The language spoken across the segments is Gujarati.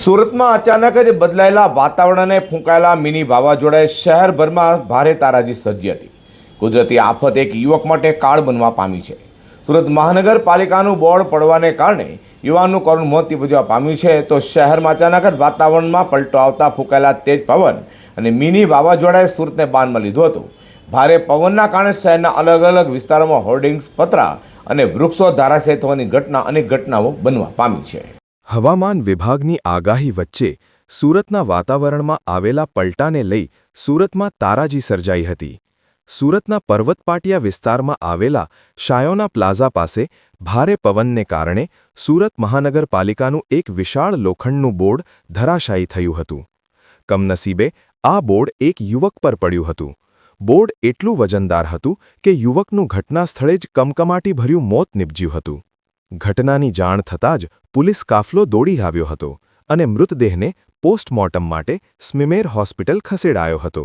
સુરતમાં અચાનક જ બદલાયેલા વાતાવરણને ફૂંકાયેલા મિની વાવાઝોડાએ શહેરભરમાં ભારે તારાજી સર્જી હતી। કુદરતી આફત એક યુવક માટે કાળ બનવા પામી છે। સુરત મહાનગરપાલિકાનું બોર્ડ પડવાને કારણે યુવાનનું કરુણ મોત નિપજવા પામ્યું છે। તો શહેરમાં અચાનક જ વાતાવરણમાં પલટો આવતા ફૂંકાયેલા તેજ પવન અને મિની વાવાઝોડાએ સુરતને બાનમાં લીધું હતું। ભારે પવનના કારણે શહેરના અલગ અલગ વિસ્તારોમાં હોર્ડિંગ્સ, પતરા અને વૃક્ષો ધરાશાયી થવાની અનેક ઘટનાઓ બનવા પામી છે। હવામાન વિભાગની આગાહી વચ્ચે સુરતના વાતાવરણમાં આવેલા પલટાને લઈ સુરતમાં તારાજી સર્જાઈ હતી। સુરતના પર્વતપાટિયા વિસ્તારમાં આવેલા શાયોના પ્લાઝા પાસે ભારે પવનને કારણે સુરત મહાનગરપાલિકાનું એક વિશાળ લોખંડનું બોર્ડ ધરાશાયી થયું હતું। કમનસીબે આ બોર્ડ એક યુવક પર પડ્યું હતું। બોર્ડ એટલું વજનદાર હતું કે યુવકનું ઘટના સ્થળે જ કમકમાટીભર્યું મોત નિપજ્યું હતું। ઘટનાની જાણ થતાં જ પોલીસ કાફલો દોડી આવ્યો હતો અને મૃતદેહને પોસ્ટમોર્ટમ માટે સ્મીમેર હોસ્પિટલ ખસેડાયો હતો।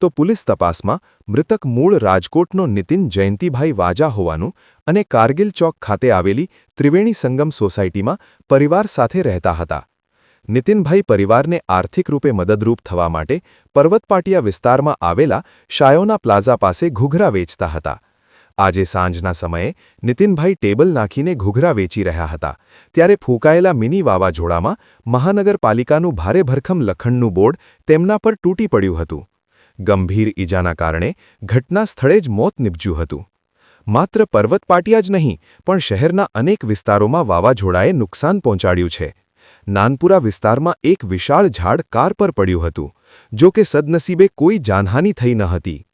તો પોલીસ તપાસમાં મૃતક મૂળ રાજકોટનો નિતિન જયંતિભાઈ વાજા હોવાનું અને કારગિલ ચોક ખાતે આવેલી ત્રિવેણી સંગમ સોસાયટીમાં પરિવાર સાથે રહેતા હતા। નિતિનભાઈ પરિવારને આર્થિક રૂપે મદદરૂપ થવા માટે પર્વતપાટિયા વિસ્તારમાં આવેલા શાયોના પ્લાઝા પાસે ઘૂઘરા વેચતા હતા। આજે સાંજના સમયે નિતિનભાઈ ટેબલ નાખીને ઘૂઘરા વેચી રહ્યા હતા ત્યારે ફૂંકાયેલા મિની વાવાઝોડામાં મહાનગરપાલિકાનું ભારે ભરખમ લોખંડનું બોર્ડ તેમના પર તૂટી પડ્યું હતું। ગંભીર ઈજાના કારણે ઘટના સ્થળે જ મોત નિપજ્યું હતું। માત્ર પર્વતપાટિયા જ નહીં પણ શહેરના અનેક વિસ્તારોમાં વાવાઝોડાએ નુકસાન પહોંચાડ્યું છે। નાનપુરા વિસ્તારમાં એક વિશાળ ઝાડ કાર પર પડ્યું હતું, જો કે સદનસીબે કોઈ જાનહાનિ થઈ ન હતી।